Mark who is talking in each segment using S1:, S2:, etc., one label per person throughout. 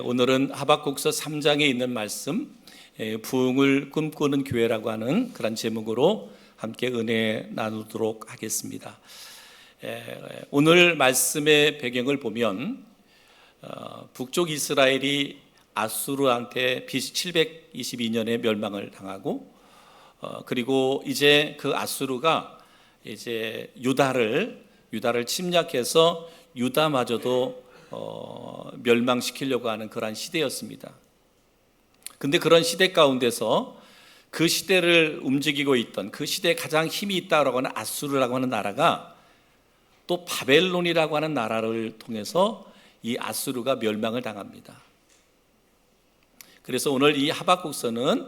S1: 오늘은 하박국서 3장에 있는 말씀, 부흥을 꿈꾸는 교회라고 하는 그런 제목으로 함께 은혜 나누도록 하겠습니다. 오늘 말씀의 배경을 보면 북쪽 이스라엘이 아수르한테 BC 722년에 멸망을 당하고 그리고 이제 그 아수르가 이제 유다를 침략해서 유다마저도 멸망시키려고 하는 그러한 시대였습니다. 근데 그런 시대 가운데서 그 시대를 움직이고 있던 그 시대에 가장 힘이 있다고 하는 아수르라고 하는 나라가 또 바벨론이라고 하는 나라를 통해서 이 아수르가 멸망을 당합니다. 그래서 오늘 이 하박국서는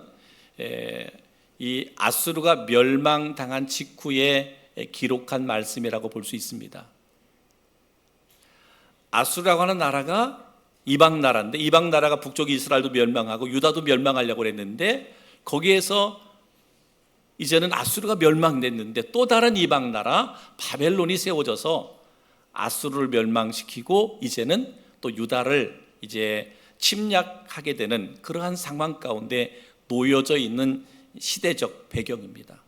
S1: 이 아수르가 멸망당한 직후에 기록한 말씀이라고 볼 수 있습니다. 아수르라고 하는 나라가 이방 나라인데, 이방 나라가 북쪽 이스라엘도 멸망하고 유다도 멸망하려고 했는데, 거기에서 이제는 아수르가 멸망됐는데 또 다른 이방 나라 바벨론이 세워져서 아수르를 멸망시키고 이제는 또 유다를 이제 침략하게 되는 그러한 상황 가운데 놓여져 있는 시대적 배경입니다.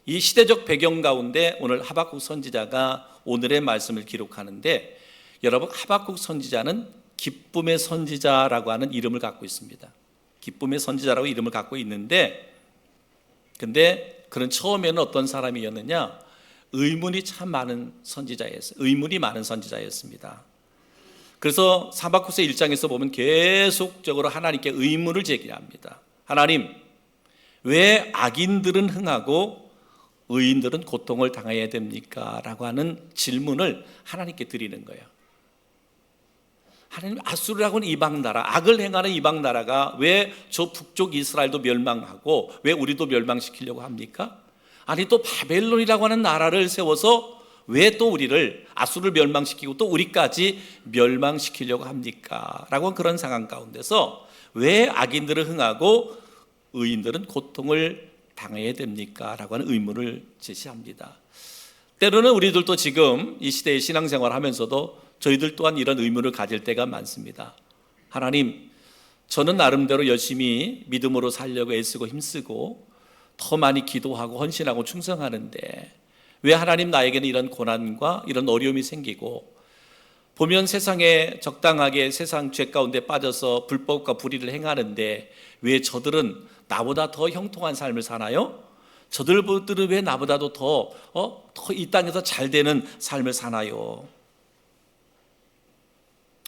S1: 이 시대적 배경 가운데 오늘 하박국 선지자가 오늘의 말씀을 기록하는데, 여러분, 하박국 선지자는 기쁨의 선지자라고 하는 이름을 갖고 있습니다. 기쁨의 선지자라고 이름을 갖고 있는데, 근데 그는 처음에는 어떤 사람이었느냐? 의문이 참 많은 선지자였어요. 의문이 많은 선지자였습니다. 그래서 하박국서 1장에서 보면 계속적으로 하나님께 의문을 제기합니다. 하나님, 왜 악인들은 흥하고 의인들은 고통을 당해야 됩니까? 라고 하는 질문을 하나님께 드리는 거예요. 하나님, 아수르라고 하는 이방 나라, 악을 행하는 이방 나라가 왜 저 북쪽 이스라엘도 멸망하고 왜 우리도 멸망시키려고 합니까? 아니, 또 바벨론이라고 하는 나라를 세워서 왜 또 우리를, 아수르를 멸망시키고 또 우리까지 멸망시키려고 합니까? 라고 그런 상황 가운데서 왜 악인들은 흥하고 의인들은 고통을 당해야 됩니까? 라고 하는 의문을 제시합니다. 때로는 우리들도 지금 이 시대의 신앙생활을 하면서도 저희들 또한 이런 의문을 가질 때가 많습니다. 하나님, 저는 나름대로 열심히 믿음으로 살려고 애쓰고 힘쓰고 더 많이 기도하고 헌신하고 충성하는데 왜 하나님 나에게는 이런 고난과 이런 어려움이 생기고, 보면 세상에 적당하게 세상 죄 가운데 빠져서 불법과 불의를 행하는데 왜 저들은 나보다 더 형통한 삶을 사나요? 저들은 왜 나보다도 더 이 땅에서 잘 되는 삶을 사나요?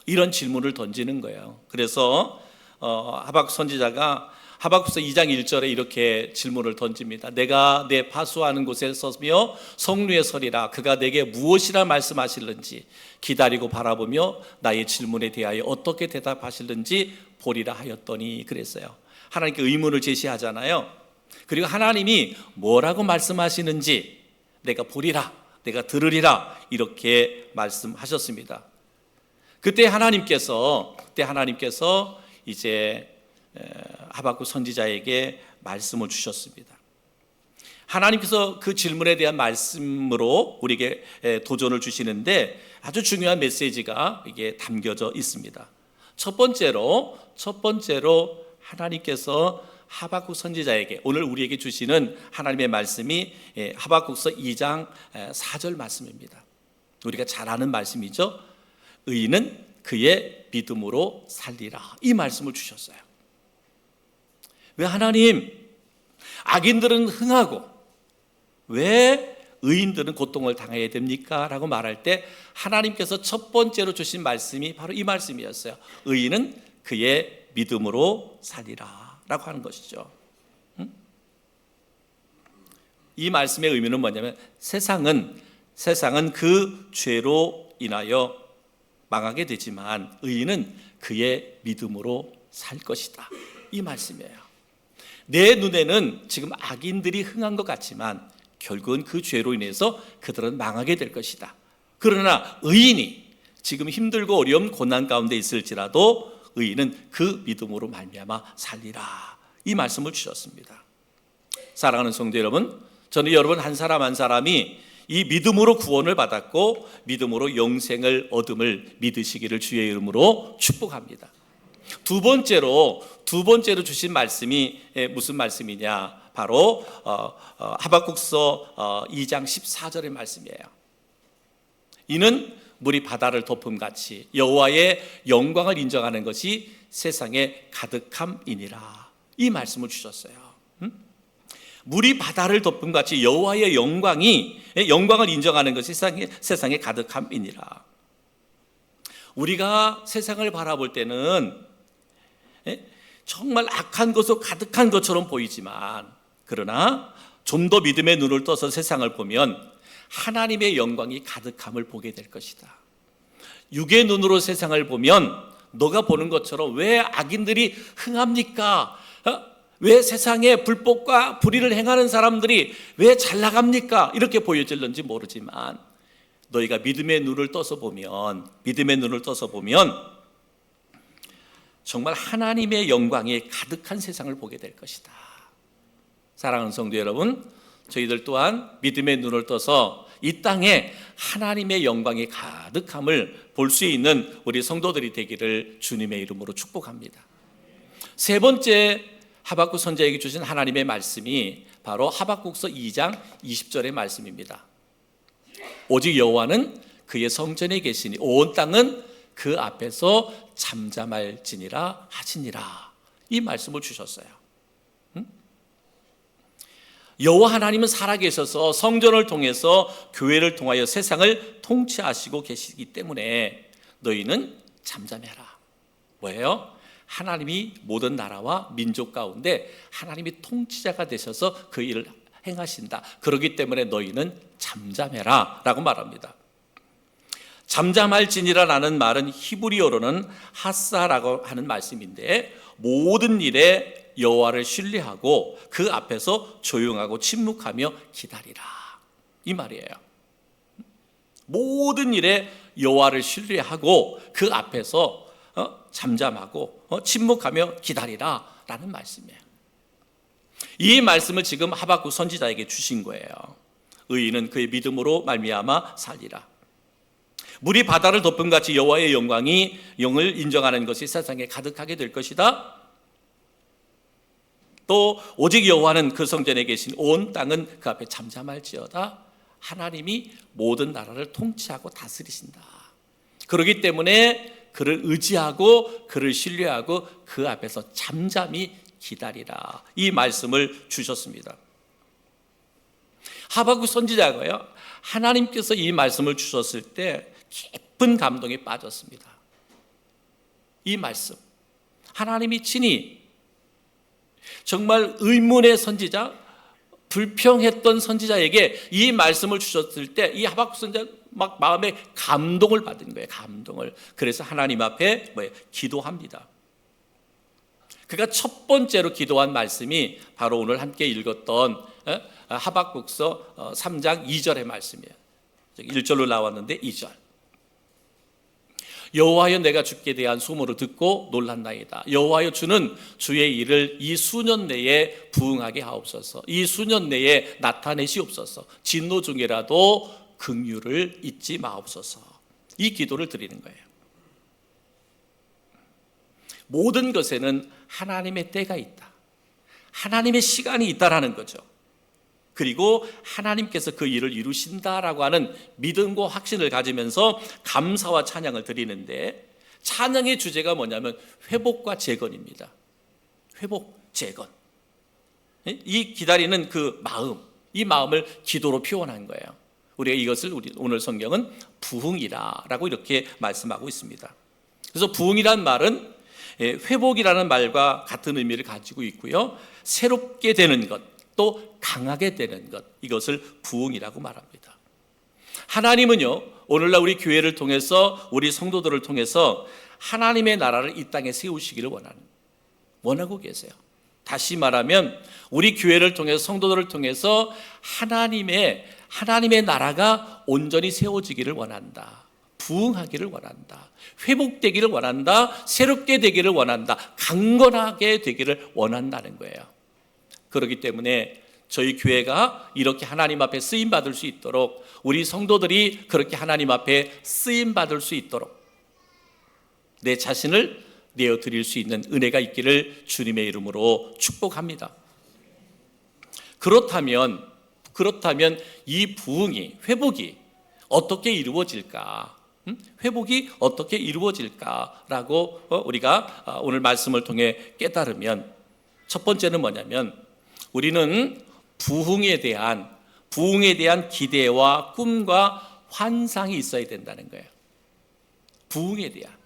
S1: 이런 질문을 던지는 거예요. 그래서 하박국 선지자가 하박국서 2장 1절에 이렇게 질문을 던집니다. 내가 내 파수하는 곳에 서며 성루에 서리라. 그가 내게 무엇이라 말씀하실는지 기다리고 바라보며 나의 질문에 대하여 어떻게 대답하실는지 보리라 하였더니, 그랬어요. 하나님께 의문을 제시하잖아요. 그리고 하나님이 뭐라고 말씀하시는지 내가 보리라, 내가 들으리라, 이렇게 말씀하셨습니다. 그때 하나님께서 이제 하박국 선지자에게 말씀을 주셨습니다. 하나님께서 그 질문에 대한 말씀으로 우리에게 도전을 주시는데 아주 중요한 메시지가 이게 담겨져 있습니다. 첫 번째로 하나님께서 하박국 선지자에게 오늘 우리에게 주시는 하나님의 말씀이 하박국서 2장 4절 말씀입니다. 우리가 잘 아는 말씀이죠. 의인은 그의 믿음으로 살리라, 이 말씀을 주셨어요. 왜 하나님, 악인들은 흥하고 왜 의인들은 고통을 당해야 됩니까? 라고 말할 때 하나님께서 첫 번째로 주신 말씀이 바로 이 말씀이었어요. 의인은 그의 믿음으로 살리라 라고 하는 것이죠. 이 말씀의 의미는 뭐냐면 세상은 그 죄로 인하여 망하게 되지만 의인은 그의 믿음으로 살 것이다, 이 말씀이에요. 내 눈에는 지금 악인들이 흥한 것 같지만 결국은 그 죄로 인해서 그들은 망하게 될 것이다. 그러나 의인이 지금 힘들고 어려움 고난 가운데 있을지라도 의인은 그 믿음으로 말미암아 살리라, 이 말씀을 주셨습니다. 사랑하는 성도 여러분, 저는 여러분 한 사람 한 사람이 이 믿음으로 구원을 받았고 믿음으로 영생을 얻음을 믿으시기를 주의 이름으로 축복합니다. 두 번째로 주신 말씀이 무슨 말씀이냐? 바로 하박국서 2장 14절의 말씀이에요. 이는 물이 바다를 덮음같이 여호와의 영광을 인정하는 것이 세상에 가득함이니라. 이 말씀을 주셨어요. 물이 바다를 덮음같이 여호와의 영광을 인정하는 것이 세상에 가득함이니라. 우리가 세상을 바라볼 때는 정말 악한 것으로 가득한 것처럼 보이지만, 그러나 좀 더 믿음의 눈을 떠서 세상을 보면 하나님의 영광이 가득함을 보게 될 것이다. 육의 눈으로 세상을 보면 너가 보는 것처럼 왜 악인들이 흥합니까? 왜 세상에 불법과 불의를 행하는 사람들이 왜 잘 나갑니까? 이렇게 보여질는지 모르지만 너희가 믿음의 눈을 떠서 보면 정말 하나님의 영광이 가득한 세상을 보게 될 것이다. 사랑하는 성도 여러분, 저희들 또한 믿음의 눈을 떠서 이 땅에 하나님의 영광이 가득함을 볼 수 있는 우리 성도들이 되기를 주님의 이름으로 축복합니다. 세 번째 하박국 선지자에게 주신 하나님의 말씀이 바로 하박국서 2장 20절의 말씀입니다. 오직 여호와는 그의 성전에 계시니 온 땅은 그 앞에서 잠잠할지니라 하시니라. 이 말씀을 주셨어요. 여호와 하나님은 살아계셔서 성전을 통해서 교회를 통하여 세상을 통치하시고 계시기 때문에 너희는 잠잠해라. 뭐예요? 하나님이 모든 나라와 민족 가운데 하나님이 통치자가 되셔서 그 일을 행하신다. 그렇기 때문에 너희는 잠잠해라 라고 말합니다. 잠잠할지니라라는 말은 히브리어로는 하사라고 하는 말씀인데, 모든 일에 여호와를 신뢰하고 그 앞에서 조용하고 침묵하며 기다리라, 이 말이에요. 모든 일에 여호와를 신뢰하고 그 앞에서 잠잠하고 침묵하며 기다리라 라는 말씀이에요. 이 말씀을 지금 하박국 선지자에게 주신 거예요. 의인은 그의 믿음으로 말미암아 살리라. 물이 바다를 덮음같이 여호와의 영광이 영을 인정하는 것이 세상에 가득하게 될 것이다. 또 오직 여호와는 그 성전에 계신 온 땅은 그 앞에 잠잠할지어다. 하나님이 모든 나라를 통치하고 다스리신다. 그렇기 때문에 그를 의지하고 그를 신뢰하고 그 앞에서 잠잠히 기다리라, 이 말씀을 주셨습니다. 하박국 선지자가요, 하나님께서 이 말씀을 주셨을 때 깊은 감동에 빠졌습니다. 이 말씀, 하나님이 친히 정말 의문의 선지자, 불평했던 선지자에게 이 말씀을 주셨을 때 이 하박국 선지자 막 마음에 감동을 받은 거예요. 감동을. 그래서 하나님 앞에 기도합니다. 그가 첫 번째로 기도한 말씀이 바로 오늘 함께 읽었던 하박국서 3장 2절의 말씀이에요. 1절로 나왔는데 2절. 여호와여, 내가 주께 대한 소문을 듣고 놀랐나이다. 여호와여, 주는 주의 일을 이 수년 내에 부응하게 하옵소서. 이 수년 내에 나타내시옵소서. 진노 중이라도 긍휼을 잊지 마옵소서. 이 기도를 드리는 거예요. 모든 것에는 하나님의 때가 있다. 하나님의 시간이 있다라는 거죠. 그리고 하나님께서 그 일을 이루신다라고 하는 믿음과 확신을 가지면서 감사와 찬양을 드리는데, 찬양의 주제가 뭐냐면 회복과 재건입니다. 회복, 재건. 이 기다리는 그 마음, 이 마음을 기도로 표현한 거예요. 우리가 이것을 오늘 성경은 부흥이라고 이렇게 말씀하고 있습니다. 그래서 부흥이란 말은 회복이라는 말과 같은 의미를 가지고 있고요, 새롭게 되는 것, 또 강하게 되는 것, 이것을 부흥이라고 말합니다. 하나님은요, 오늘날 우리 교회를 통해서, 우리 성도들을 통해서 하나님의 나라를 이 땅에 세우시기를 원하고 계세요. 다시 말하면 우리 교회를 통해서, 성도들을 통해서 하나님의 나라가 온전히 세워지기를 원한다. 부흥하기를 원한다. 회복되기를 원한다. 새롭게 되기를 원한다. 강건하게 되기를 원한다는 거예요. 그렇기 때문에 저희 교회가 이렇게 하나님 앞에 쓰임 받을 수 있도록, 우리 성도들이 그렇게 하나님 앞에 쓰임 받을 수 있도록 내 자신을 내어드릴 수 있는 은혜가 있기를 주님의 이름으로 축복합니다. 그렇다면 이 부흥이, 회복이 어떻게 이루어질까? 회복이 어떻게 이루어질까라고 우리가 오늘 말씀을 통해 깨달으면, 첫 번째는 뭐냐면 우리는 부흥에 대한 기대와 꿈과 환상이 있어야 된다는 거예요. 부흥에 대한.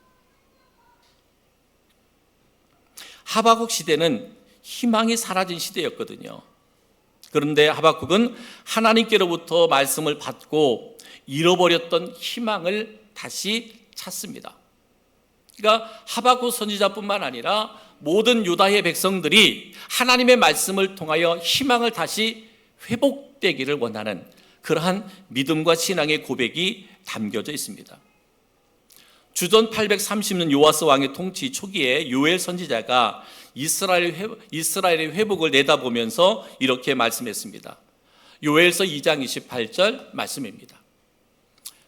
S1: 하박국 시대는 희망이 사라진 시대였거든요. 그런데 하박국은 하나님께로부터 말씀을 받고 잃어버렸던 희망을 다시 찾습니다. 그러니까 하박국 선지자뿐만 아니라 모든 유다의 백성들이 하나님의 말씀을 통하여 희망을 다시 회복되기를 원하는 그러한 믿음과 신앙의 고백이 담겨져 있습니다. 주전 830년 요아스 왕의 통치 초기에 요엘 선지자가 이스라엘의 회복을 내다보면서 이렇게 말씀했습니다. 요엘서 2장 28절 말씀입니다.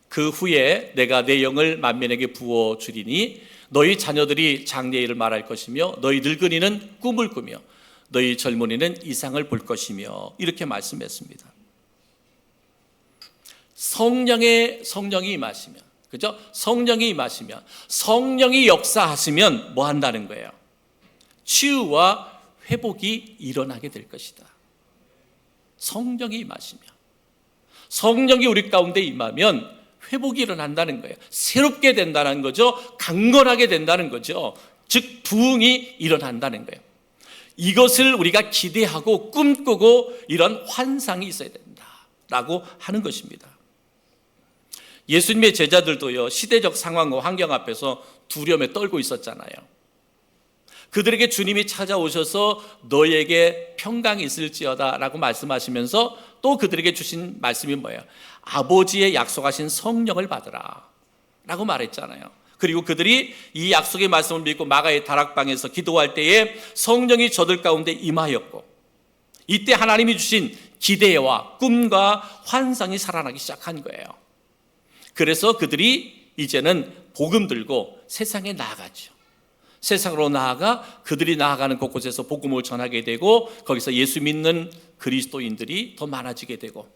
S1: 그 후에 내가 내 영을 만민에게 부어주리니 너희 자녀들이 장래의 일을 말할 것이며 너희 늙은이는 꿈을 꾸며 너희 젊은이는 이상을 볼 것이며, 이렇게 말씀했습니다. 성령이 임하시면, 그죠? 성령이 임하시면, 성령이 역사하시면 뭐 한다는 거예요? 치유와 회복이 일어나게 될 것이다. 성령이 임하시면, 성령이 우리 가운데 임하면 회복이 일어난다는 거예요. 새롭게 된다는 거죠. 강건하게 된다는 거죠. 즉 부흥이 일어난다는 거예요. 이것을 우리가 기대하고 꿈꾸고 이런 환상이 있어야 된다라고 하는 것입니다. 예수님의 제자들도요, 시대적 상황과 환경 앞에서 두려움에 떨고 있었잖아요. 그들에게 주님이 찾아오셔서 너에게 평강이 있을지어다 라고 말씀하시면서 또 그들에게 주신 말씀이 뭐예요? 아버지의 약속하신 성령을 받으라 라고 말했잖아요. 그리고 그들이 이 약속의 말씀을 믿고 마가의 다락방에서 기도할 때에 성령이 저들 가운데 임하였고, 이때 하나님이 주신 기대와 꿈과 환상이 살아나기 시작한 거예요. 그래서 그들이 이제는 복음 들고 세상에 나아가죠. 세상으로 나아가 그들이 나아가는 곳곳에서 복음을 전하게 되고, 거기서 예수 믿는 그리스도인들이 더 많아지게 되고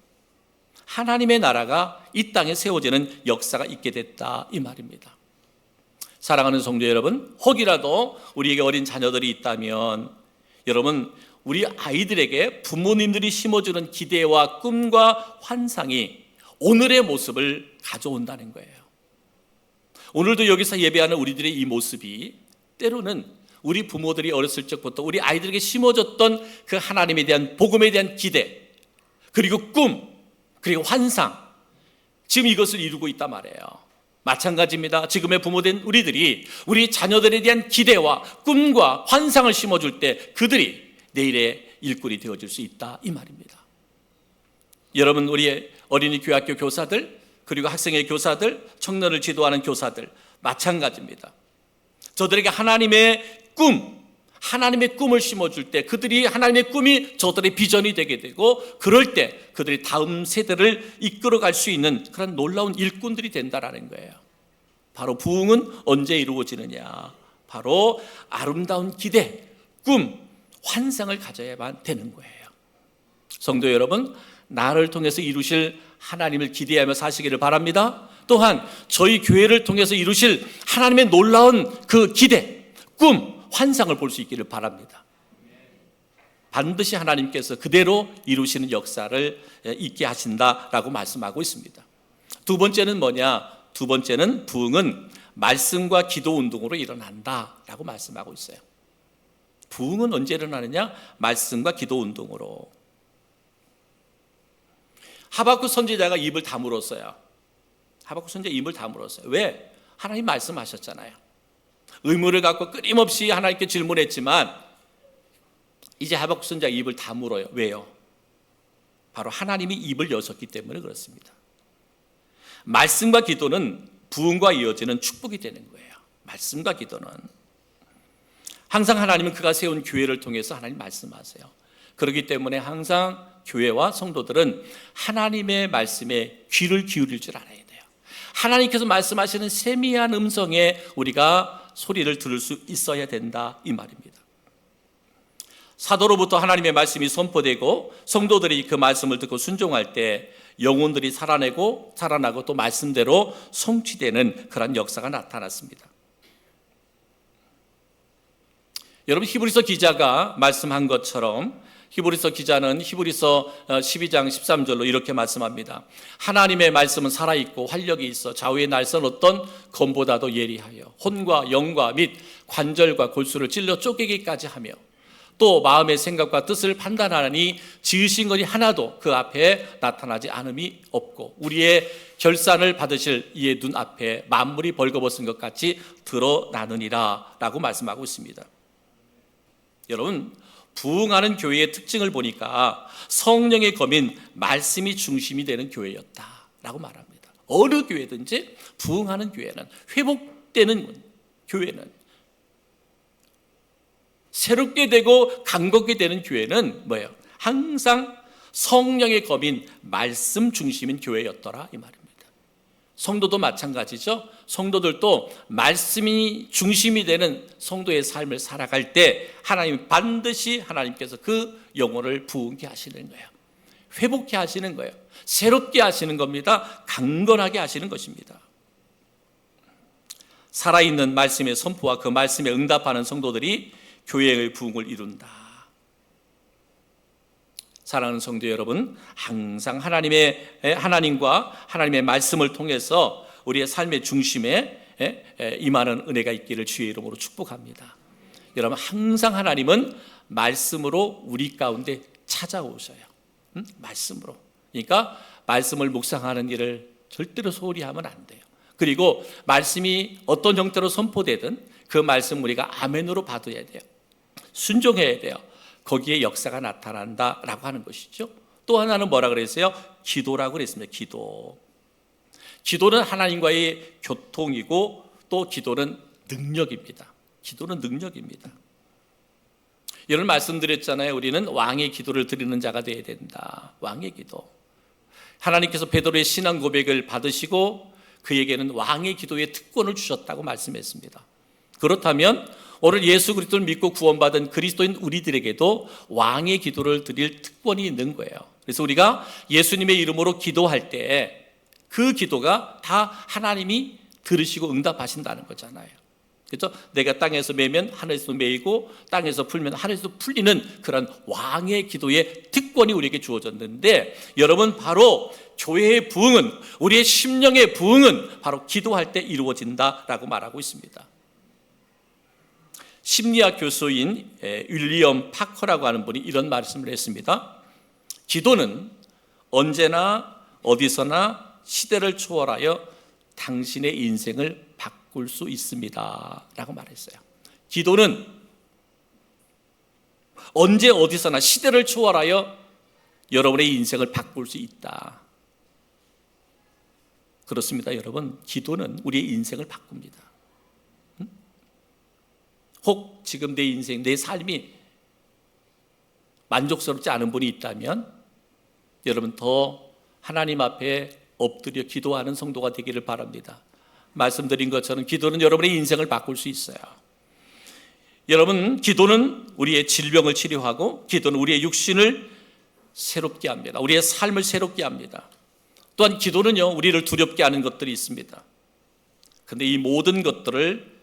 S1: 하나님의 나라가 이 땅에 세워지는 역사가 있게 됐다, 이 말입니다. 사랑하는 성도 여러분, 혹이라도 우리에게 어린 자녀들이 있다면 여러분, 우리 아이들에게 부모님들이 심어주는 기대와 꿈과 환상이 오늘의 모습을 가져온다는 거예요. 오늘도 여기서 예배하는 우리들의 이 모습이 때로는 우리 부모들이 어렸을 적부터 우리 아이들에게 심어줬던 그 하나님에 대한, 복음에 대한 기대, 그리고 꿈, 그리고 환상, 지금 이것을 이루고 있단 말이에요. 마찬가지입니다. 지금의 부모된 우리들이 우리 자녀들에 대한 기대와 꿈과 환상을 심어줄 때 그들이 내일의 일꾼이 되어줄 수 있다, 이 말입니다. 여러분, 우리의 어린이 교학교 교사들, 그리고 학생의 교사들, 청년을 지도하는 교사들 마찬가지입니다. 저들에게 하나님의 꿈을 심어줄 때 그들이 하나님의 꿈이 저들의 비전이 되게 되고, 그럴 때 그들이 다음 세대를 이끌어갈 수 있는 그런 놀라운 일꾼들이 된다라는 거예요. 바로 부흥은 언제 이루어지느냐? 바로 아름다운 기대, 꿈, 환상을 가져야만 되는 거예요. 성도 여러분, 나를 통해서 이루실 하나님을 기대하며 사시기를 바랍니다. 또한 저희 교회를 통해서 이루실 하나님의 놀라운 그 기대, 꿈, 환상을 볼 수 있기를 바랍니다. 반드시 하나님께서 그대로 이루시는 역사를 있게 하신다라고 말씀하고 있습니다. 두 번째는 뭐냐? 두 번째는 부흥은 말씀과 기도 운동으로 일어난다라고 말씀하고 있어요. 부흥은 언제 일어나느냐? 말씀과 기도 운동으로. 하박국 선지자가 입을 다물었어요. 하박국 선지자 입을 다물었어요. 왜? 하나님 말씀하셨잖아요. 의무를 갖고 끊임없이 하나님께 질문했지만 이제 하박국 선지자가 입을 다물어요. 왜요? 바로 하나님이 입을 여셨기 때문에 그렇습니다. 말씀과 기도는 부흥과 이어지는 축복이 되는 거예요. 말씀과 기도는 항상 하나님은 그가 세운 교회를 통해서 하나님 말씀하세요. 그렇기 때문에 항상 교회와 성도들은 하나님의 말씀에 귀를 기울일 줄 알아야 돼요. 하나님께서 말씀하시는 세미한 음성에 우리가 소리를 들을 수 있어야 된다, 이 말입니다. 사도로부터 하나님의 말씀이 선포되고 성도들이 그 말씀을 듣고 순종할 때 영혼들이 살아나고 또 말씀대로 성취되는 그런 역사가 나타났습니다. 여러분, 히브리서 기자가 말씀한 것처럼 히브리서 기자는 히브리서 12장 13절로 이렇게 말씀합니다. 하나님의 말씀은 살아있고 활력이 있어 좌우의 날선 어떤 검보다도 예리하여 혼과 영과 및 관절과 골수를 찔러 쪼개기까지 하며 또 마음의 생각과 뜻을 판단하니 지으신 것이 하나도 그 앞에 나타나지 않음이 없고 우리의 결산을 받으실 이의 눈 앞에 만물이 벌거벗은 것 같이 드러나느니라 라고 말씀하고 있습니다. 여러분, 부흥하는 교회의 특징을 보니까 성령의 검인 말씀이 중심이 되는 교회였다라고 말합니다. 어느 교회든지 부흥하는 교회는, 회복되는 교회는, 새롭게 되고 강건하게 되는 교회는 뭐예요? 항상 성령의 검인 말씀 중심인 교회였더라, 이 말입니다. 성도도 마찬가지죠. 성도들도 말씀이 중심이 되는 성도의 삶을 살아갈 때 하나님 반드시 하나님께서 그 영혼을 부흥케 하시는 거예요. 회복케 하시는 거예요. 새롭게 하시는 겁니다. 강건하게 하시는 것입니다. 살아있는 말씀의 선포와 그 말씀에 응답하는 성도들이 교회의 부흥을 이룬다. 사랑하는 성도 여러분, 항상 하나님과 하나님의 말씀을 통해서 우리의 삶의 중심에 임하는 은혜가 있기를 주의 이름으로 축복합니다. 여러분, 항상 하나님은 말씀으로 우리 가운데 찾아오셔요. 말씀으로. 그러니까 말씀을 묵상하는 일을 절대로 소홀히 하면 안 돼요. 그리고 말씀이 어떤 형태로 선포되든 그 말씀 우리가 아멘으로 받아야 돼요. 순종해야 돼요. 거기에 역사가 나타난다라고 하는 것이죠. 또 하나는 뭐라 그랬어요? 기도라고 그랬습니다. 기도는 하나님과의 교통이고 또 기도는 능력입니다. 기도는 능력입니다. 여러분, 말씀드렸잖아요. 우리는 왕의 기도를 드리는 자가 되어야 된다. 왕의 기도. 하나님께서 베드로의 신앙 고백을 받으시고 그에게는 왕의 기도의 특권을 주셨다고 말씀했습니다. 그렇다면 오늘 예수 그리스도를 믿고 구원받은 그리스도인 우리들에게도 왕의 기도를 드릴 특권이 있는 거예요. 그래서 우리가 예수님의 이름으로 기도할 때 그 기도가 다 하나님이 들으시고 응답하신다는 거잖아요. 그렇죠? 내가 땅에서 매면 하늘에서 매이고 땅에서 풀면 하늘에서 풀리는 그런 왕의 기도의 특권이 우리에게 주어졌는데, 여러분, 바로 교회의 부흥은, 우리의 심령의 부흥은 바로 기도할 때 이루어진다라고 말하고 있습니다. 심리학 교수인 윌리엄 파커라고 하는 분이 이런 말씀을 했습니다. 기도는 언제나 어디서나 시대를 초월하여 당신의 인생을 바꿀 수 있습니다 라고 말했어요. 기도는 언제 어디서나 시대를 초월하여 여러분의 인생을 바꿀 수 있다. 그렇습니다, 여러분. 기도는 우리의 인생을 바꿉니다. 혹 지금 내 인생, 내 삶이 만족스럽지 않은 분이 있다면 여러분, 더 하나님 앞에 엎드려 기도하는 성도가 되기를 바랍니다. 말씀드린 것처럼 기도는 여러분의 인생을 바꿀 수 있어요. 여러분, 기도는 우리의 질병을 치료하고 기도는 우리의 육신을 새롭게 합니다. 우리의 삶을 새롭게 합니다. 또한 기도는요, 우리를 두렵게 하는 것들이 있습니다. 그런데 이 모든 것들을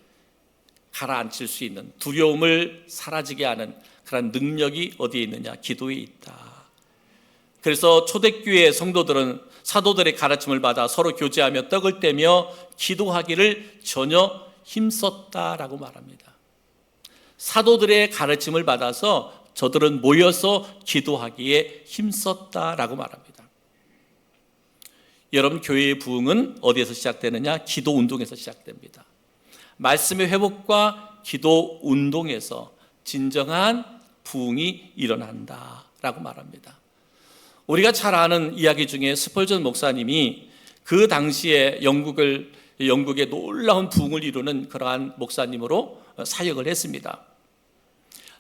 S1: 가라앉힐 수 있는, 두려움을 사라지게 하는 그런 능력이 어디에 있느냐? 기도에 있다. 그래서 초대교회 성도들은 사도들의 가르침을 받아 서로 교제하며 떡을 떼며 기도하기를 전혀 힘썼다라고 말합니다. 사도들의 가르침을 받아서 저들은 모여서 기도하기에 힘썼다라고 말합니다. 여러분, 교회의 부흥은 어디에서 시작되느냐? 기도 운동에서 시작됩니다. 말씀의 회복과 기도 운동에서 진정한 부흥이 일어난다라고 말합니다. 우리가 잘 아는 이야기 중에 스펄전 목사님이 그 당시에 영국의 놀라운 부흥을 이루는 그러한 목사님으로 사역을 했습니다.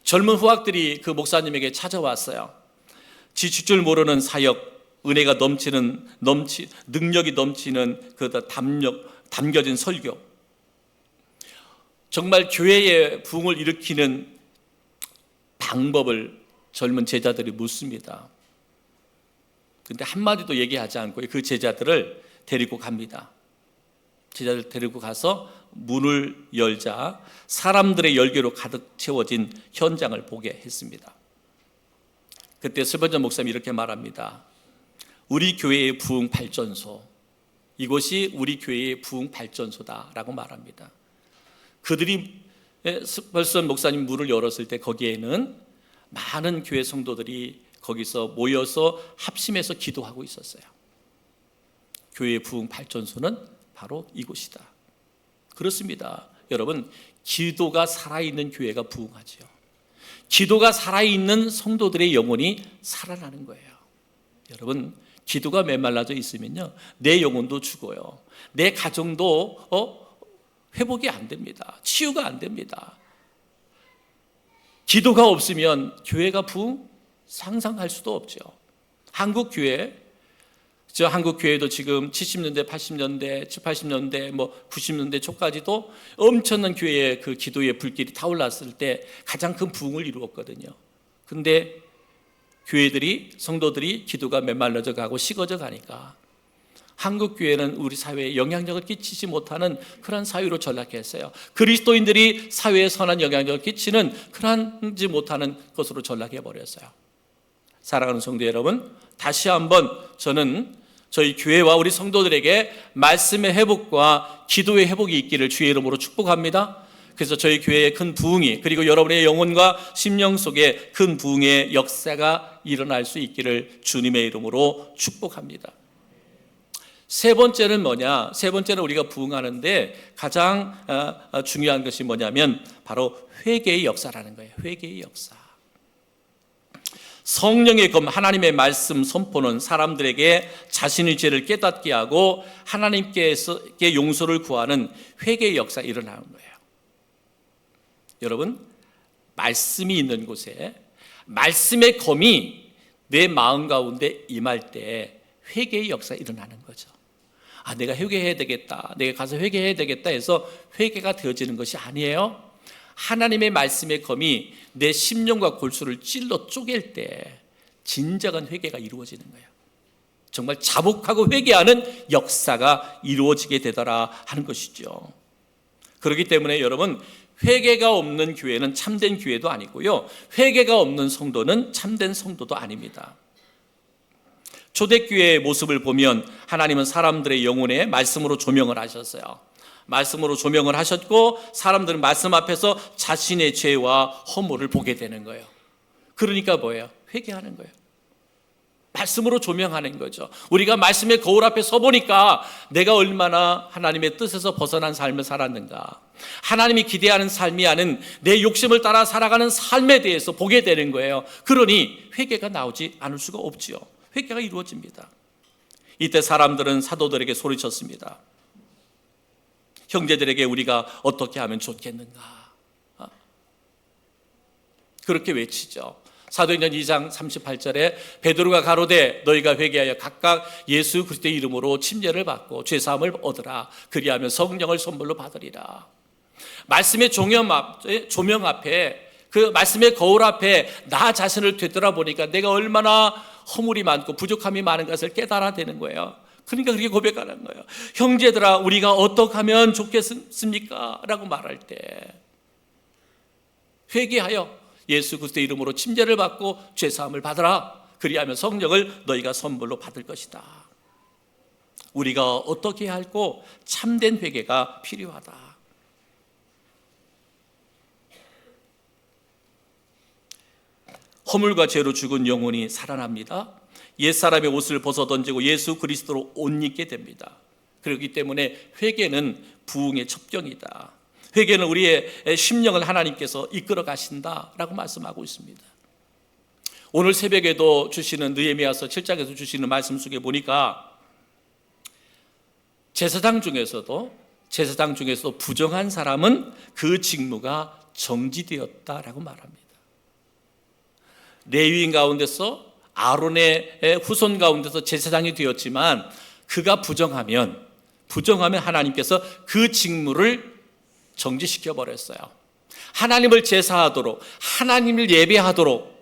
S1: 젊은 후학들이 그 목사님에게 찾아왔어요. 지칠 줄 모르는 사역, 은혜가 능력이 넘치는 그 담겨진 설교, 정말 교회의 부흥을 일으키는 방법을 젊은 제자들이 묻습니다. 근데 한마디도 얘기하지 않고 그 제자들을 데리고 갑니다. 제자들 데리고 가서 문을 열자 사람들의 열기로 가득 채워진 현장을 보게 했습니다. 그때 스벤전 목사님이 이렇게 말합니다. 우리 교회의 부흥 발전소, 이곳이 우리 교회의 부흥 발전소다라고 말합니다. 그들이 스벤전 목사님 문을 열었을 때 거기에는 많은 교회 성도들이 거기서 모여서 합심해서 기도하고 있었어요. 교회의 부흥 발전소는 바로 이곳이다. 그렇습니다. 여러분, 기도가 살아있는 교회가 부흥하죠. 기도가 살아있는 성도들의 영혼이 살아나는 거예요. 여러분, 기도가 메말라져 있으면요, 내 영혼도 죽어요. 내 가정도 회복이 안 됩니다. 치유가 안 됩니다. 기도가 없으면 교회가 부흥 상상할 수도 없죠. 한국 교회도 지금 70년대, 80년대, 80년대, 90년대 초까지도 엄청난 교회의 그 기도의 불길이 타올랐을 때 가장 큰 부흥을 이루었거든요. 근데 교회들이, 성도들이 기도가 메말라져 가고 식어져 가니까 한국 교회는 우리 사회에 영향력을 끼치지 못하는 그런 사회로 전락했어요. 그리스도인들이 사회에 선한 영향력을 끼치는 그러지 못하는 것으로 전락해 버렸어요. 사랑하는 성도 여러분, 다시 한번 저는 저희 교회와 우리 성도들에게 말씀의 회복과 기도의 회복이 있기를 주의 이름으로 축복합니다. 그래서 저희 교회의 큰 부흥이, 그리고 여러분의 영혼과 심령 속에 큰 부흥의 역사가 일어날 수 있기를 주님의 이름으로 축복합니다. 세 번째는 뭐냐? 세 번째는 우리가 부흥하는데 가장 중요한 것이 뭐냐면 바로 회개의 역사라는 거예요. 회개의 역사. 성령의 검, 하나님의 말씀 선포는 사람들에게 자신의 죄를 깨닫게 하고 하나님께서 용서를 구하는 회개의 역사가 일어나는 거예요. 여러분, 말씀이 있는 곳에 말씀의 검이 내 마음 가운데 임할 때 회개의 역사가 일어나는 거죠. 내가 회개해야 되겠다, 내가 가서 회개해야 되겠다 해서 회개가 되어지는 것이 아니에요. 하나님의 말씀의 검이 내 심령과 골수를 찔러 쪼갤 때 진정한 회개가 이루어지는 거예요. 정말 자복하고 회개하는 역사가 이루어지게 되더라 하는 것이죠. 그렇기 때문에 여러분, 회개가 없는 교회는 참된 교회도 아니고요, 회개가 없는 성도는 참된 성도도 아닙니다. 초대교회의 모습을 보면 하나님은 사람들의 영혼에 말씀으로 조명을 하셨어요. 말씀으로 조명을 하셨고 사람들은 말씀 앞에서 자신의 죄와 허물을 보게 되는 거예요. 그러니까 뭐예요? 회개하는 거예요. 말씀으로 조명하는 거죠. 우리가 말씀의 거울 앞에 서보니까 내가 얼마나 하나님의 뜻에서 벗어난 삶을 살았는가, 하나님이 기대하는 삶이 아닌 내 욕심을 따라 살아가는 삶에 대해서 보게 되는 거예요. 그러니 회개가 나오지 않을 수가 없지요. 회개가 이루어집니다. 이때 사람들은 사도들에게 소리쳤습니다. 형제들에게 우리가 어떻게 하면 좋겠는가? 그렇게 외치죠. 사도행전 2장 38절에 베드로가 가로되 너희가 회개하여 각각 예수 그리스도의 이름으로 침례를 받고 죄사함을 얻으라. 그리하면 성령을 선물로 받으리라. 말씀의 조명 앞에, 그 말씀의 거울 앞에 나 자신을 되돌아보니까 내가 얼마나 허물이 많고 부족함이 많은 것을 깨달아 되는 거예요. 그러니까 그렇게 고백하는 거예요. 형제들아, 우리가 어떻게 하면 좋겠습니까? 라고 말할 때 회개하여 예수 그리스도의 이름으로 침례를 받고 죄사함을 받으라. 그리하면 성령을 너희가 선물로 받을 것이다. 우리가 어떻게 할고 참된 회개가 필요하다. 허물과 죄로 죽은 영혼이 살아납니다. 옛사람의 옷을 벗어던지고 예수 그리스도로 옷 입게 됩니다. 그렇기 때문에 회개는 부흥의 첩경이다. 회개는 우리의 심령을 하나님께서 이끌어 가신다라고 말씀하고 있습니다. 오늘 새벽에도 주시는 느헤미야서 7장에서 주시는 말씀 속에 보니까 제사장 중에서도 부정한 사람은 그 직무가 정지되었다라고 말합니다. 레위인 가운데서 아론의 후손 가운데서 제사장이 되었지만 그가 부정하면 하나님께서 그 직무를 정지시켜 버렸어요. 하나님을 제사하도록, 하나님을 예배하도록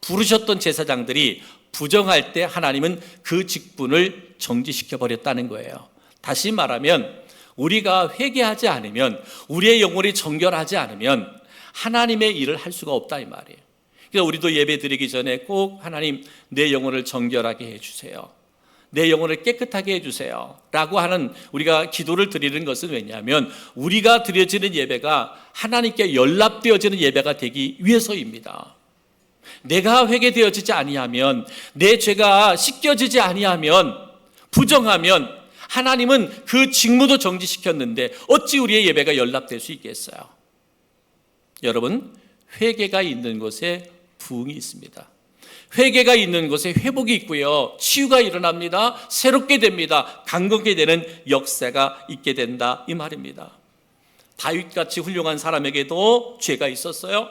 S1: 부르셨던 제사장들이 부정할 때 하나님은 그 직분을 정지시켜 버렸다는 거예요. 다시 말하면 우리가 회개하지 않으면, 우리의 영혼이 정결하지 않으면 하나님의 일을 할 수가 없다 이 말이에요. 그래서 우리도 예배 드리기 전에 꼭 하나님 내 영혼을 정결하게 해주세요, 내 영혼을 깨끗하게 해주세요 라고 하는 우리가 기도를 드리는 것은 왜냐하면 우리가 드려지는 예배가 하나님께 연락되어지는 예배가 되기 위해서입니다. 내가 회개되어지지 아니하면, 내 죄가 씻겨지지 아니하면, 부정하면 하나님은 그 직무도 정지시켰는데 어찌 우리의 예배가 연락될 수 있겠어요? 여러분, 회개가 있는 곳에 부흥이 있습니다. 회개가 있는 곳에 회복이 있고요, 치유가 일어납니다. 새롭게 됩니다. 강건하게 되는 역사가 있게 된다 이 말입니다. 다윗같이 훌륭한 사람에게도 죄가 있었어요.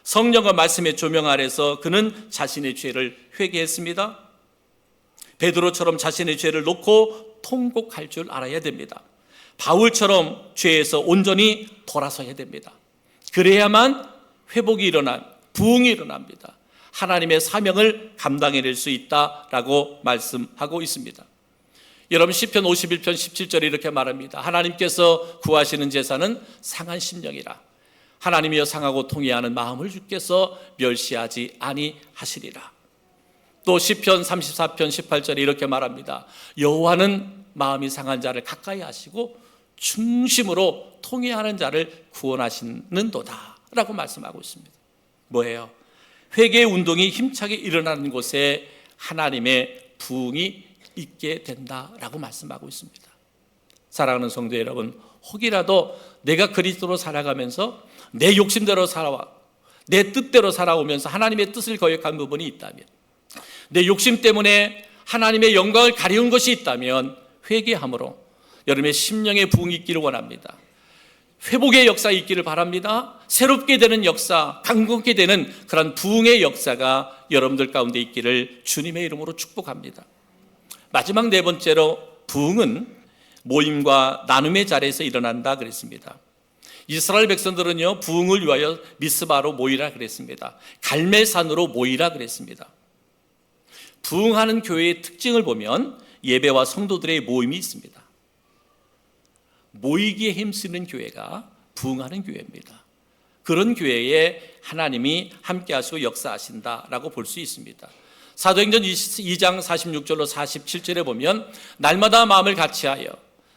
S1: 성령과 말씀의 조명 아래서 그는 자신의 죄를 회개했습니다. 베드로처럼 자신의 죄를 놓고 통곡할 줄 알아야 됩니다. 바울처럼 죄에서 온전히 돌아서야 됩니다. 그래야만 회복이 일어난, 부흥이 일어납니다. 하나님의 사명을 감당해낼 수 있다라고 말씀하고 있습니다. 여러분, 시편 51편 17절에 이렇게 말합니다. 하나님께서 구하시는 제사는 상한 심령이라. 하나님이여 상하고 통회하는 마음을 주께서 멸시하지 아니하시리라. 또 시편 34편 18절에 이렇게 말합니다. 여호와는 마음이 상한 자를 가까이 하시고 중심으로 통회하는 자를 구원하시는도다 라고 말씀하고 있습니다. 뭐예요? 회개의 운동이 힘차게 일어나는 곳에 하나님의 부흥이 있게 된다라고 말씀하고 있습니다. 사랑하는 성도 여러분, 혹이라도 내가 그리스도로 살아가면서 내 욕심대로 살아와, 내 뜻대로 살아오면서 하나님의 뜻을 거역한 부분이 있다면, 내 욕심 때문에 하나님의 영광을 가리운 것이 있다면 회개함으로 여러분의 심령의 부흥이 있기를 원합니다. 회복의 역사 있기를 바랍니다. 새롭게 되는 역사, 강건하게 되는 그런 부흥의 역사가 여러분들 가운데 있기를 주님의 이름으로 축복합니다. 마지막 네 번째로, 부흥은 모임과 나눔의 자리에서 일어난다 그랬습니다. 이스라엘 백성들은요, 부흥을 위하여 미스바로 모이라 그랬습니다. 갈멜산으로 모이라 그랬습니다. 부흥하는 교회의 특징을 보면 예배와 성도들의 모임이 있습니다. 모이기에 힘쓰는 교회가 부흥하는 교회입니다. 그런 교회에 하나님이 함께 하시고 역사하신다라고 볼 수 있습니다. 사도행전 2장 46절로 47절에 보면 날마다 마음을 같이하여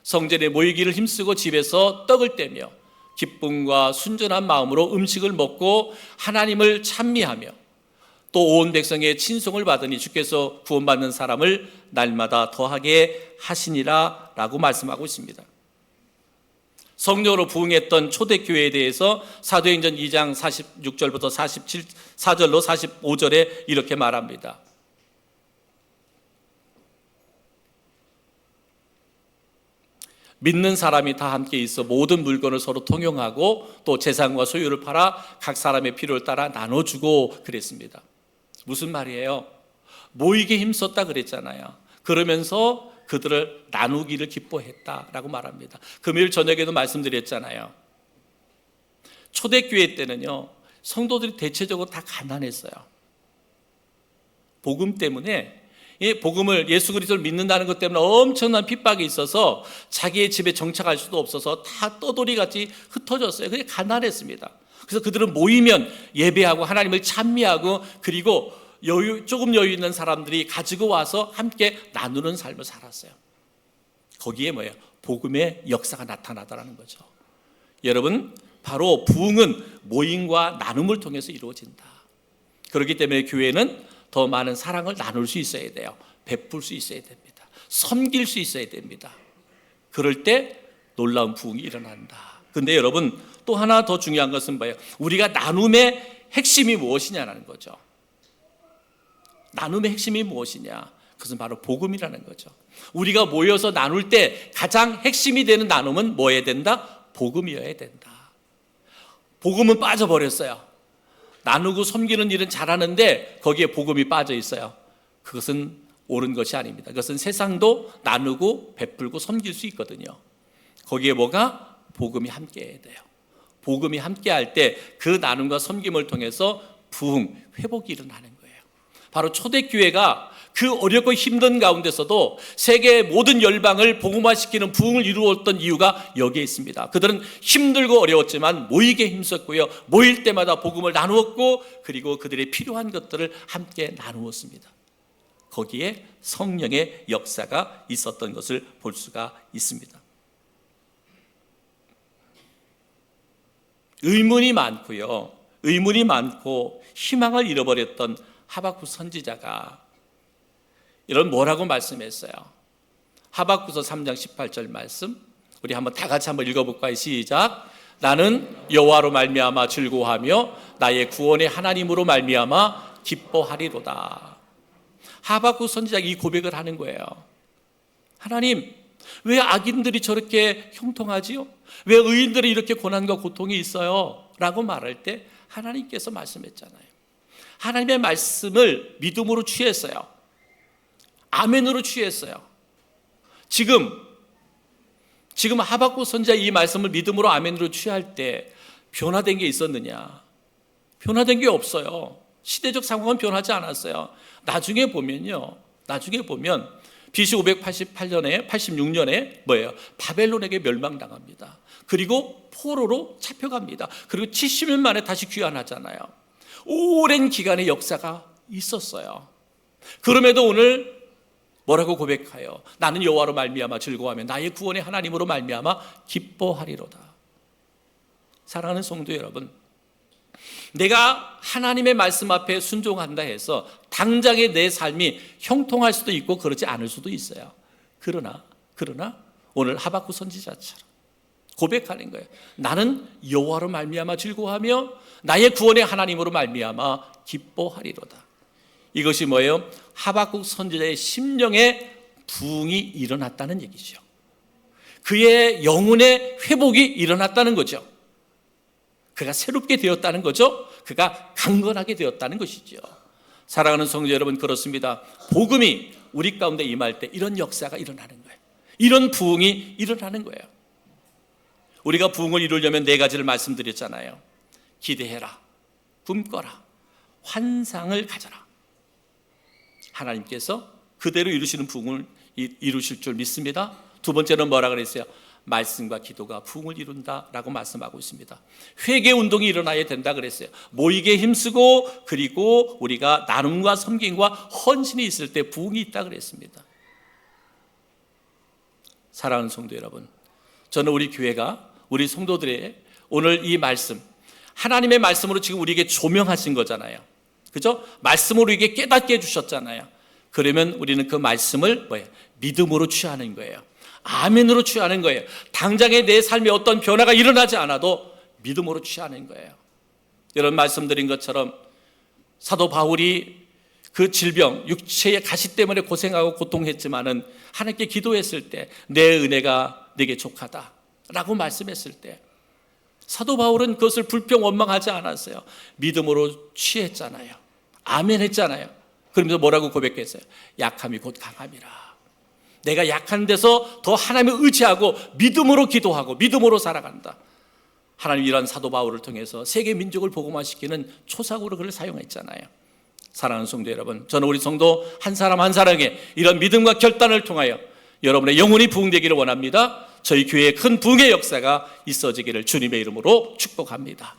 S1: 성전에 모이기를 힘쓰고 집에서 떡을 떼며 기쁨과 순전한 마음으로 음식을 먹고 하나님을 찬미하며 또 온 백성의 친송을 받으니 주께서 구원받는 사람을 날마다 더하게 하시니라 라고 말씀하고 있습니다. 성령으로 부흥했던 초대교회에 대해서 사도행전 2장 46절부터 44절로 45절에 이렇게 말합니다. 믿는 사람이 다 함께 있어 모든 물건을 서로 통용하고 또 재산과 소유를 팔아 각 사람의 필요를 따라 나눠주고 그랬습니다. 무슨 말이에요? 모이게 힘썼다 그랬잖아요. 그러면서 그들을 나누기를 기뻐했다라고 말합니다. 금요일 저녁에도 말씀드렸잖아요. 초대교회 때는요, 성도들이 대체적으로 다 가난했어요. 복음 때문에, 복음을, 예수 그리스도를 믿는다는 것 때문에 엄청난 핍박이 있어서 자기의 집에 정착할 수도 없어서 다 떠돌이같이 흩어졌어요. 그게 가난했습니다. 그래서 그들은 모이면 예배하고 하나님을 찬미하고, 그리고 조금 여유 있는 사람들이 가지고 와서 함께 나누는 삶을 살았어요. 거기에 뭐예요? 복음의 역사가 나타나더라는 거죠. 여러분, 바로 부흥은 모임과 나눔을 통해서 이루어진다. 그렇기 때문에 교회는 더 많은 사랑을 나눌 수 있어야 돼요. 베풀 수 있어야 됩니다. 섬길 수 있어야 됩니다. 그럴 때 놀라운 부흥이 일어난다. 근데 여러분, 또 하나 더 중요한 것은 뭐예요? 우리가 나눔의 핵심이 무엇이냐는 거죠. 나눔의 핵심이 무엇이냐? 그것은 바로 복음이라는 거죠. 우리가 모여서 나눌 때 가장 핵심이 되는 나눔은 뭐여야 된다? 복음이어야 된다. 복음은 빠져버렸어요. 나누고 섬기는 일은 잘하는데 거기에 복음이 빠져 있어요. 그것은 옳은 것이 아닙니다. 그것은 세상도 나누고 베풀고 섬길 수 있거든요. 거기에 뭐가? 복음이 함께해야 돼요. 복음이 함께할 때 그 나눔과 섬김을 통해서 부흥, 회복이 일어나는 거예요. 바로 초대교회가 그 어렵고 힘든 가운데서도 세계의 모든 열방을 복음화시키는 부흥을 이루었던 이유가 여기에 있습니다. 그들은 힘들고 어려웠지만 모이게 힘썼고요. 모일 때마다 복음을 나누었고 그리고 그들의 필요한 것들을 함께 나누었습니다. 거기에 성령의 역사가 있었던 것을 볼 수가 있습니다. 의문이 많고요. 의문이 많고 희망을 잃어버렸던 하박국 선지자가 이런 뭐라고 말씀했어요? 하박국서 3장 18절 말씀 우리 한번 다 같이 한번 읽어볼까요? 시작. 나는 여호와로 말미암아 즐거워하며 나의 구원의 하나님으로 말미암아 기뻐하리로다. 하박국 선지자가 이 고백을 하는 거예요. 하나님, 왜 악인들이 저렇게 형통하지요? 왜 의인들이 이렇게 고난과 고통이 있어요? 라고 말할 때 하나님께서 말씀했잖아요. 하나님의 말씀을 믿음으로 취했어요. 아멘으로 취했어요. 지금 하박국 선지자 이 말씀을 믿음으로 아멘으로 취할 때 변화된 게 있었느냐? 변화된 게 없어요. 시대적 상황은 변하지 않았어요. 나중에 보면 BC 588년에 86년에 뭐예요? 바벨론에게 멸망당합니다. 그리고 포로로 잡혀갑니다. 그리고 70년 만에 다시 귀환하잖아요. 오랜 기간의 역사가 있었어요. 그럼에도 오늘 뭐라고 고백하여 나는 여호와로 말미암아 즐거워하며 나의 구원의 하나님으로 말미암아 기뻐하리로다. 사랑하는 성도 여러분, 내가 하나님의 말씀 앞에 순종한다 해서 당장의 내 삶이 형통할 수도 있고 그렇지 않을 수도 있어요. 그러나 오늘 하박국 선지자처럼 고백하는 거예요. 나는 여호와로 말미암아 즐거워하며 나의 구원의 하나님으로 말미암아 기뻐하리로다. 이것이 뭐예요? 하박국 선지자의 심령의 부흥이 일어났다는 얘기죠. 그의 영혼의 회복이 일어났다는 거죠. 그가 새롭게 되었다는 거죠. 그가 강건하게 되었다는 것이죠. 사랑하는 성도 여러분, 그렇습니다. 복음이 우리 가운데 임할 때 이런 역사가 일어나는 거예요. 이런 부흥이 일어나는 거예요. 우리가 부흥을 이루려면 네 가지를 말씀드렸잖아요. 기대해라, 꿈꿔라, 환상을 가져라. 하나님께서 그대로 이루시는 부흥을 이루실 줄 믿습니다. 두 번째는 뭐라 그랬어요? 말씀과 기도가 부흥을 이룬다라고 말씀하고 있습니다. 회개 운동이 일어나야 된다 그랬어요. 모이게 힘쓰고 그리고 우리가 나눔과 섬김과 헌신이 있을 때 부흥이 있다 그랬습니다. 사랑하는 성도 여러분, 저는 우리 교회가 우리 성도들의 오늘 이 말씀, 하나님의 말씀으로 지금 우리에게 조명하신 거잖아요. 그죠? 말씀으로 이게 깨닫게 해주셨잖아요. 그러면 우리는 그 말씀을 믿음으로 취하는 거예요. 아멘으로 취하는 거예요. 당장의 내 삶에 어떤 변화가 일어나지 않아도 믿음으로 취하는 거예요. 이런 말씀드린 것처럼 사도 바울이 그 질병, 육체의 가시 때문에 고생하고 고통했지만은 하나님께 기도했을 때 내 은혜가 내게 족하다라고 말씀했을 때 사도 바울은 그것을 불평 원망하지 않았어요. 믿음으로 취했잖아요. 아멘 했잖아요. 그러면서 뭐라고 고백했어요? 약함이 곧 강함이라. 내가 약한 데서 더 하나님을 의지하고 믿음으로 기도하고 믿음으로 살아간다. 하나님 이런 사도 바울을 통해서 세계 민족을 복음화시키는 초석으로 그를 사용했잖아요. 사랑하는 성도 여러분, 저는 우리 성도 한 사람 한 사람에게 이런 믿음과 결단을 통하여 여러분의 영혼이 부흥되기를 원합니다. 저희 교회에 큰 부흥의 역사가 있어지기를 주님의 이름으로 축복합니다.